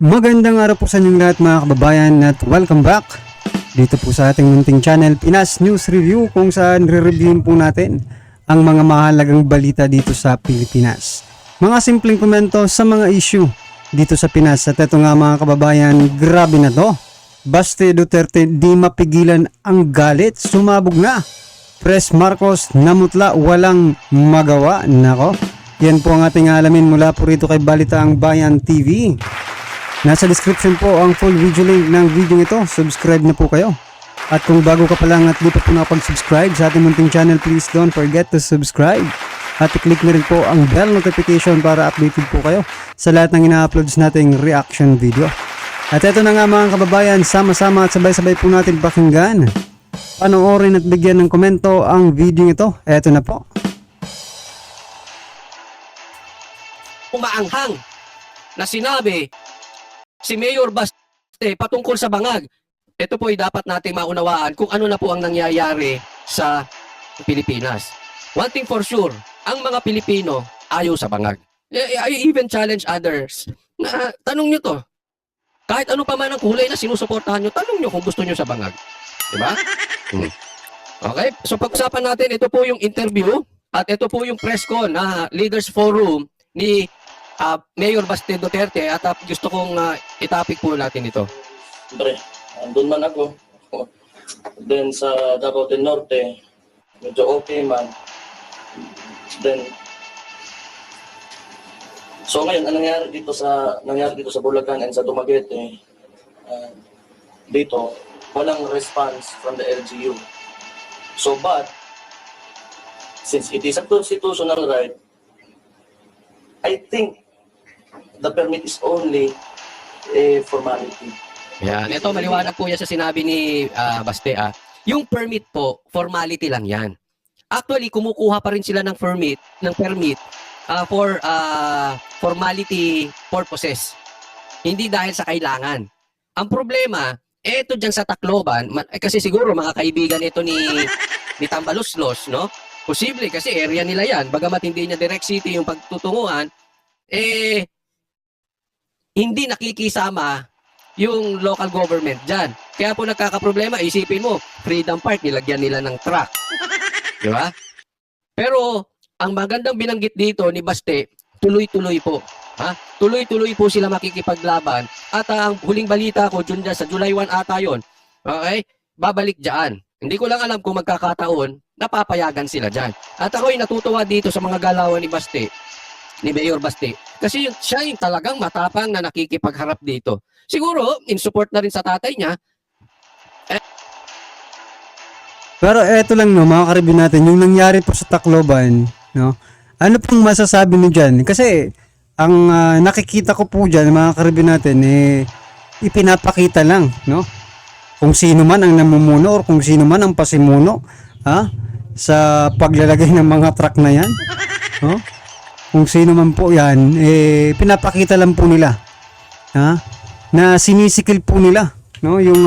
Magandang araw po sa inyong lahat mga kababayan at welcome back dito po sa ating munting channel Pinas News Review, kung saan re-reviewin po natin ang mga mahalagang balita dito sa Pilipinas. Mga simpleng komento sa mga issue dito sa Pinas. At ito nga mga kababayan, grabe na to. Baste Duterte di mapigilan ang galit, sumabog na. Pres Marcos namutla, walang magawa. Nako, yan po ang ating alamin mula po rito kay Balitaang Bayan TV. Nasa description po ang full video link ng video ito. Subscribe na po kayo. At kung bago ka pa lang at di pa po nakapag-subscribe sa ating munting channel, please don't forget to subscribe. At i-click na rin po ang bell notification para updated po kayo sa lahat ng ina-uploads nating reaction video. At ito na nga mga kababayan, sama-sama at sabay-sabay po natin pakinggan, panoorin at bigyan ng komento ang video ito. Ito na po. Umaanghang na sinabi si Mayor Baste patungkol sa bangag. Ito po ay dapat nating maunawaan kung ano na po ang nangyayari sa Pilipinas. One thing for sure, ang mga Pilipino ayaw sa bangag. I even challenge others na tanong nyo to. Kahit ano pa man ang kulay na sinusuportahan nyo, tanong nyo kung gusto nyo sa bangag. Diba? Okay? So pag-usapan natin, ito po yung interview at ito po yung press con na Leaders Forum ni Mayor Baste Duterte, at gusto kong itapik po natin ito. Siyempre, andun man ako. Then sa Davao del Norte, medyo okay man. Then, so ngayon, ang nangyari dito sa Bulacan and sa Dumaguete, dito, walang response from the LGU. So, but, since it is a constitutional right, I think the permit is only a formality. Yan. Ito, maliwanag po yan sa sinabi ni Baste. Yung permit po, formality lang yan. Actually, kumukuha pa rin sila ng permit for formality purposes. Hindi dahil sa kailangan. Ang problema, eto dyan sa Tacloban, kasi siguro mga kaibigan ito ni Tambaluslos, no? Posible kasi area nila yan. Bagamat hindi niya direct city yung pagtutunguhan, hindi nakikisama yung local government dyan. Kaya po nagkakaproblema, isipin mo, Freedom Park, nilagyan nila ng truck. Di ba? Pero, ang magandang binanggit dito ni Baste, tuloy-tuloy po. Tuloy-tuloy po sila makikipaglaban. At ang huling balita ko, sa July 1 ata yun, okay? Babalik dyan. Hindi ko lang alam kung magkakataon, napapayagan sila dyan. At ako'y natutuwa dito sa mga galawan ni Baste, ni Mayor Baste. Kasi siya yung talagang matapang na nakikipagharap dito. Siguro, in support na rin sa tatay niya. Pero eto lang no, mga karibin natin, yung nangyari po sa Tacloban, no? Ano pong masasabi niyo diyan? Kasi ang nakikita ko po diyan, mga karibin natin, ipinapakita lang, no? Kung sino man ang namumuno or kung sino man ang pasimuno, sa paglalagay ng mga truck na 'yan, no? Kung sino man po 'yan, pinapakita lang po nila, na sinisikil po nila, no? Yung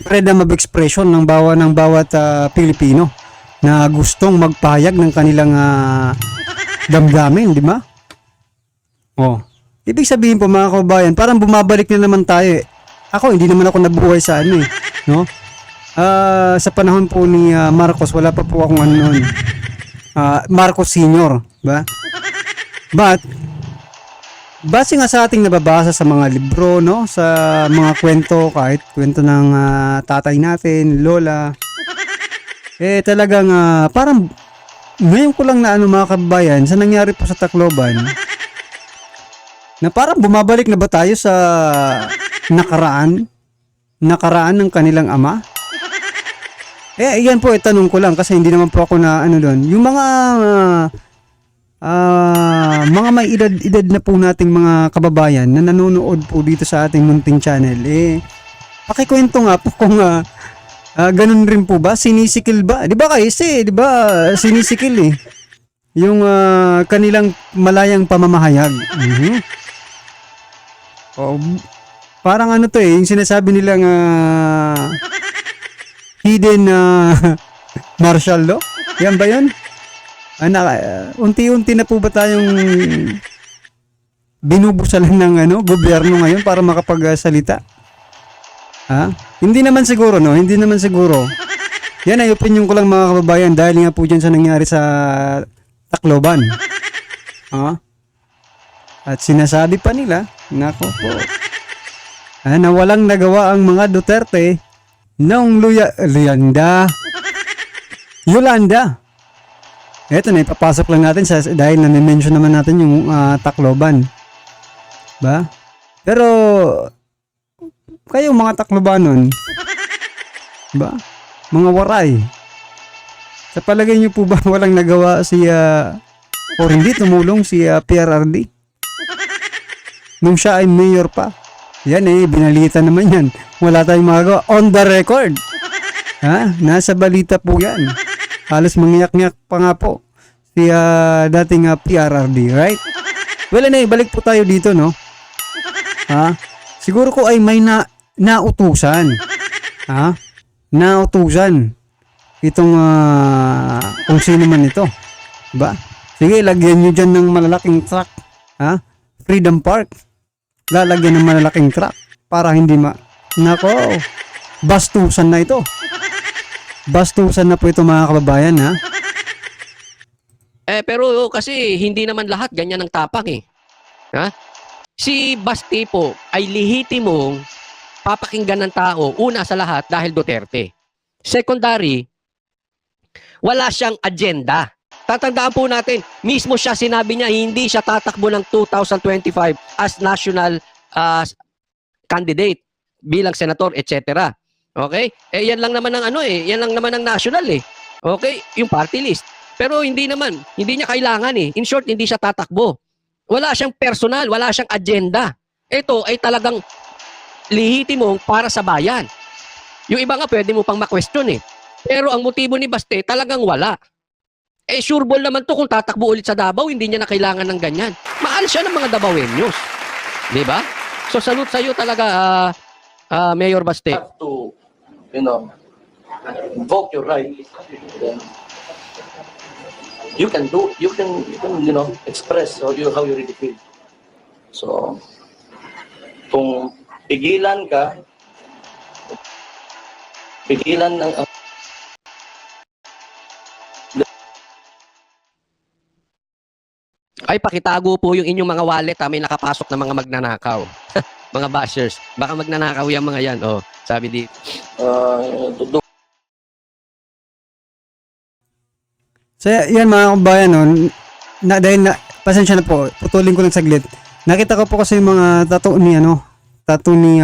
freedom of expression ng bawat Pilipino na gustong magpahayag ng kanilang damdamin, di ba? Oh, ibig sabihin po mga kababayan, parang bumabalik na naman tayo. Ako hindi naman ako nabuhay sa no? Sa panahon po ni Marcos, wala pa po akong noon. Marcos Senior, ba? But base nga sa ating nababasa sa mga libro, no, sa mga kwento, kahit kwento ng tatay natin, lola, talagang parang ngayon ko lang na mga kababayan, sa nangyari po sa Tacloban, na parang bumabalik na ba tayo sa nakaraan ng kanilang ama? Iyan po, tanong ko lang kasi hindi naman po ako na doon. Yung mga may edad na po nating mga kababayan na nanonood po dito sa ating munting channel, pakikwento nga po kung ganun rin po ba, sinisikil ba? Di ba kasi, di ba, sinisikil yung kanilang malayang pamamahayag. Parang yung sinasabi nilang hidden martial law. Yan ba yun? Unti-unti na po ba tayong binubusalan ng gobyerno ngayon para makapagsalita. Ha? Hindi naman siguro, no? Hindi naman siguro. Yan ay opinion ko lang mga kababayan dahil nga po dyan sa nangyari sa Tacloban. Ha? At sinasabi pa nila, nako po, na walang nagawa ang mga Duterte noong Yolanda. Eto na, ipapasok lang natin dahil na-mention naman natin yung Tacloban. Ba? Pero, kayo mga Taclobanon, ba? Mga waray. Sa palagay niyo po ba walang nagawa si, o hindi tumulong si PRRD? Nung siya ay mayor pa. Yan binalita naman yan. Wala tayong magagawa. On the record. Ha? Nasa balita po yan. Halos mangyak-ngyak pa nga po si dating PRRD, right? Well, balik po tayo dito, no? Ha? Siguro ko ay may nautusan. Ha? Nautusan. Itong kung sino man ito. Ba? Sige, lagyan nyo dyan ng malalaking truck. Ha? Freedom Park. Lalagyan ng malalaking truck para hindi Nako, bastusan na ito. Bastusan na po ito mga kababayan, ha? Pero kasi hindi naman lahat ganyan ang tapang eh. Ha? Si Basti po ay lehitimong papakinggan ng tao una sa lahat dahil Duterte. Secondary, wala siyang agenda. Tatandaan po natin, mismo siya sinabi niya hindi siya tatakbo ng 2025 as national candidate bilang senator, etc. Okay? Yan lang naman ang yan lang naman ang national eh. Okay? Yung party list. Pero hindi niya kailangan eh. In short, hindi siya tatakbo. Wala siyang personal, wala siyang agenda. Ito ay talagang lehitimong para sa bayan. Yung iba nga pwede mo pang ma-question eh. Pero ang motibo ni Baste talagang wala. Sure ball naman to kung tatakbo ulit sa Davao, hindi niya na kailangan ng ganyan. Mahal siya ng mga Davaoenos. Di ba? So salute sa iyo talaga, Mayor Baste. Have to, invoke your right. Then you can express how you really feel. So, kung pigilan ng Ay, pakitago po yung inyong mga wallet, may nakapasok na mga magnanakaw. Mga bashers. Baka magnanakaw yung mga yan. Oh, sabi di. So yan mga kababayan, no, dahil pasensya na po, putulin ko lang saglit. Nakita ko po kasi yung mga tattoo ni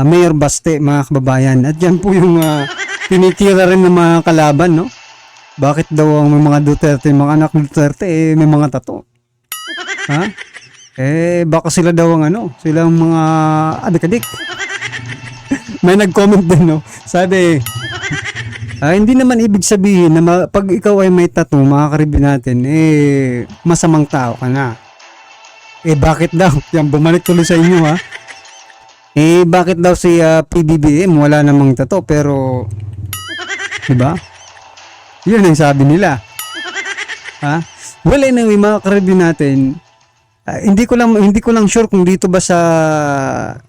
Mayor Baste, mga kababayan. At yan po yung tinitira rin ng mga kalaban, no? Bakit daw ang mga Duterte, mga anak ng Duterte, may mga tattoo? Ha? Baka sila daw ang silang mga adik-adik. May nag-comment din, no? Sabi, hindi naman ibig sabihin na pag ikaw ay may tattoo, mga karibin natin, masamang tao ka na. Bakit daw? Yan, bumalik tuloy sa inyo, ha? Bakit daw si PBBM wala namang tattoo, pero, diba? Yun ang sabi nila. Ha? Well, anyway, mga karibin natin, hindi ko lang sure kung dito ba sa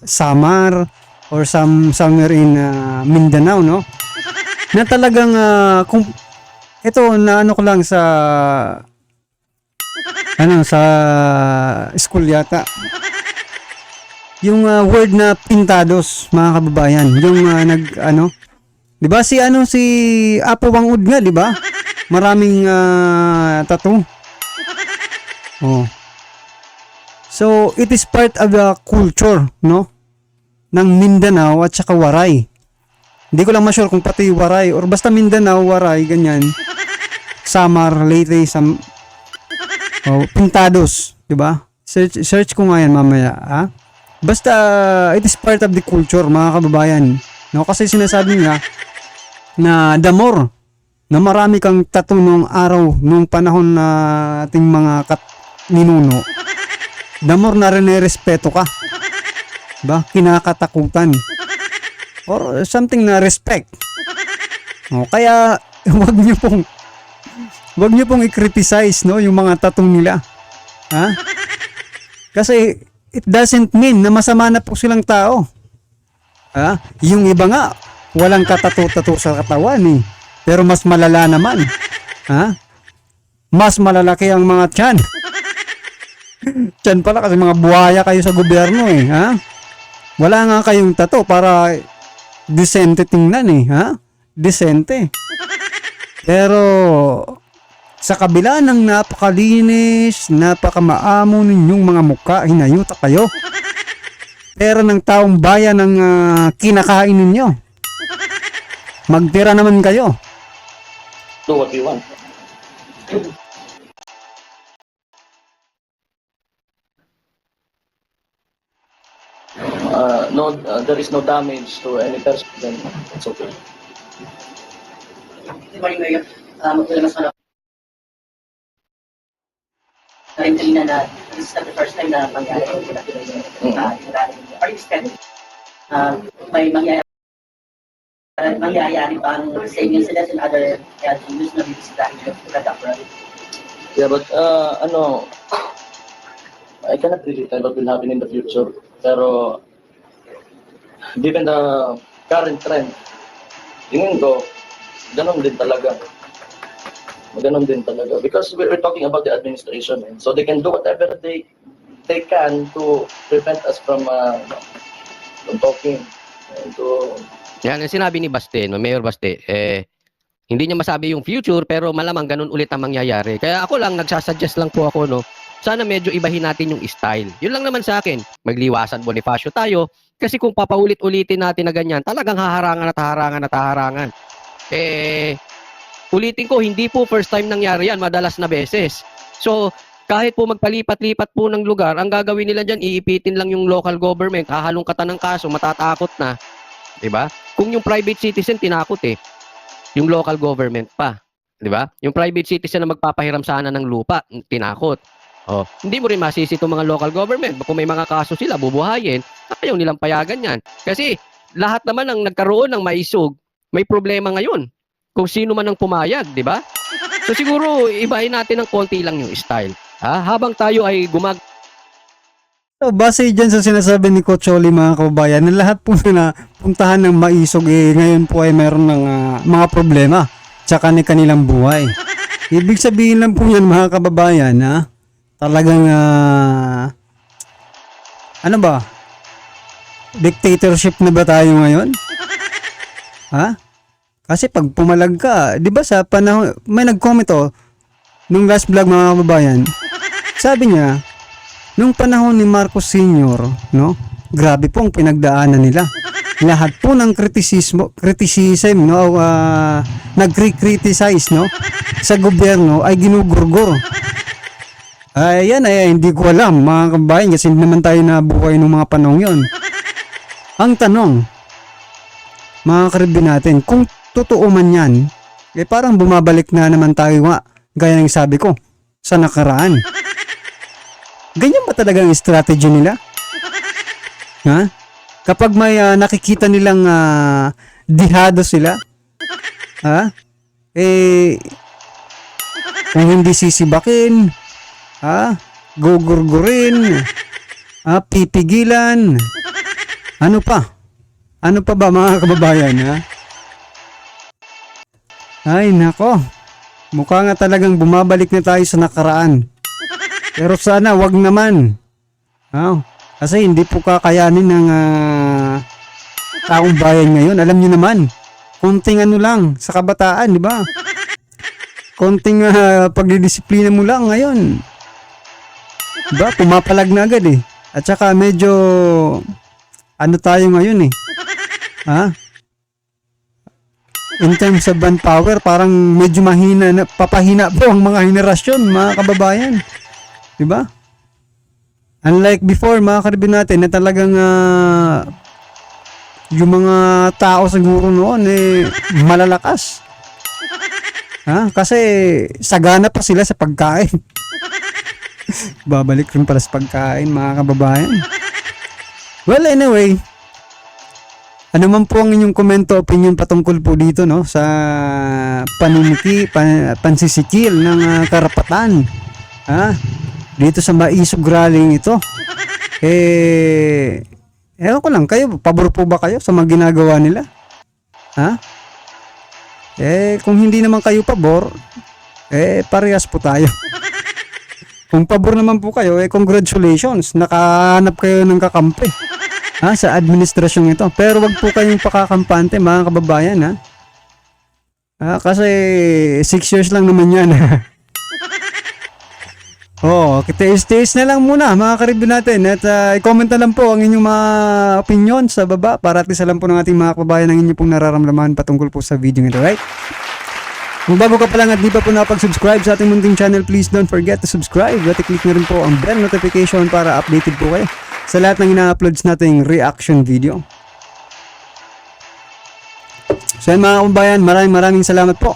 Samar or somewhere in Mindanao, no? Na talagang kung ito na ko lang sa sa school yata. Yung word na pintados, mga kababayan, yung 'di ba si Apo Wangud nga, 'di ba? Maraming tattoo. Oh. So, it is part of the culture, no? Ng Mindanao at saka Waray. Hindi ko lang ma-sure kung pati Waray or basta Mindanao, Waray, ganyan. Samar, Leyte, pintados, 'di ba? Search ko nga yan mamaya, ha? Basta it is part of the culture, mga kababayan. No, kasi sinasabi niya na the more na marami kang tattoo nung araw, nung panahon na ating mga ninuno, the more na rin respeto ka. Ba? Kinakatakutan. Or something na respect. O, kaya wag niyo pong i-criticize, no, yung mga tattoo nila. Ha? Kasi it doesn't mean na masama na po silang tao. Yung iba nga, walang katatu-tatu sa katawan eh. Pero mas malala naman. Mas malalaki ang mga tiyan. Tiyan pala kasi mga buhaya kayo sa gobyerno eh. Wala nga kayong tato para decente tingnan eh. Decente. Pero sa kabila ng napakalinis, napakamaamo ninyong mga mukha, hinayuta kayo. Pera ng taong bayan ang kinakain ninyo. Magtira naman kayo. Do what we want. No, there is no damage to any person. Then it's okay. Good morning, Mayor. Mas malaki. Kanina na this is not the first time na mangyari. Are you expecting may mangyayari pang same incidents in other LGUs na bibisitahin yung Cadapra? Yeah, but I cannot really tell what will happen in the future. Pero given the current trend, tingin ko, ganun din talaga. Ganun din talaga. Because we're talking about the administration. So they can do whatever they can to prevent us from talking. And to... Yan, ang sinabi ni Baste, no, Mayor Baste, hindi niya masabi yung future, pero malamang ganun ulit ang mangyayari. Kaya ako lang, nagsasuggest lang po ako, no, sana medyo ibahin natin yung style. Yun lang naman sa akin. Magliwasan Bonifacio tayo, kasi kung papaulit-ulitin natin na ganyan, talagang haharangan at haharangan at haharangan. Ulitin ko, hindi po first time nangyari yan, madalas na beses. So, kahit po magpalipat-lipat po ng lugar, ang gagawin nila dyan, iipitin lang yung local government, hahalongkatan ng kaso, matatakot na. Diba? Kung yung private citizen, tinakot yung local government pa. Diba? Yung private citizen na magpapahiram sana ng lupa, tinakot. Hindi mo rin masisi itong mga local government. Kung may mga kaso sila, bubuhayin, ayaw nilang payagan yan. Kasi lahat naman ang nagkaroon ng maisog, may problema ngayon. Kung sino man ang pumayag, di ba? So siguro, ibahin natin ng konti lang yung style. Habang tayo ay So, base dyan sa sinasabi ni Coach Oli, mga kababayan, na lahat po na puntahan ng maisog, ngayon po ay meron ng mga problema sa kanilang buhay. Ibig sabihin lang po yan, mga kababayan, talagang, ano ba? Dictatorship na ba tayo ngayon? Kasi pag pumalag ka, di ba sa panahon, may nag-comment nung last vlog, mga kababayan, sabi niya, nung panahon ni Marcos Sr., no, grabe po ang pinagdaanan nila. Lahat po ng criticism, no, nag-criticize, no, sa gobyerno ay ginugurgur. Ayan, hindi ko alam, mga kababayan, kasi hindi naman tayo nabuhay nung mga panahon yon. Ang tanong, mga karibin natin, kung totoo man yan, parang bumabalik na naman tayo gaya ng sabi ko, sa nakaraan. Ganyan ba talaga ang strategy nila? Kapag may nakikita nilang dihado sila, kung hindi sisibakin, gugurgurin, pipigilan, ano pa? Ano pa ba, mga kababayan, Ay, nako. Mukha nga talagang bumabalik na tayo sa nakaraan. Pero sana wag naman. Kasi hindi po kakayanin ng taong bayan ngayon. Alam niyo naman, konting ano lang sa kabataan, di ba? Konting pagdidisiplina mo lang ngayon. Diba? Pumapalag na agad At saka medyo ano tayo ngayon In terms of manpower, parang medyo mahina, papahina po ang mga henerasyon, mga kababayan. Diba? Unlike before, mga karibin natin, na talagang yung mga tao siguro noon, malalakas. Kasi sagana pa sila sa pagkain. Babalik rin pala sa pagkain, mga kababayan. Well, anyway, ano man po ang inyong komento, opinion patungkol po dito, no, sa pansisikil ng karapatan, dito sa Maisog Rallying ito. Ewan ko lang, kayo, pabor po ba kayo sa mga ginagawa nila? Ha? Kung hindi naman kayo pabor, parehas po tayo. Kung pabor naman po kayo, congratulations, nakahanap kayo ng kakampi. Ha, sa administrasyong ito. Pero wag po kayong pakakampante, mga kababayan, ha? Kasi 6 years lang naman yan. Tiis-tiis na lang muna mga karibyo natin at i-comment na lang po ang inyong mga opinion sa baba para at least alam po ng ating mga kababayan ang inyong pong nararamdaman patungkol po sa video nito, right? Kung bago ka pa lang at di pa po nakapag-subscribe sa ating munting channel, please don't forget to subscribe at i-click na rin po ang bell notification para updated po kayo sa lahat ng ina-uploads nating reaction video. So yan mga kababayan, maraming salamat po.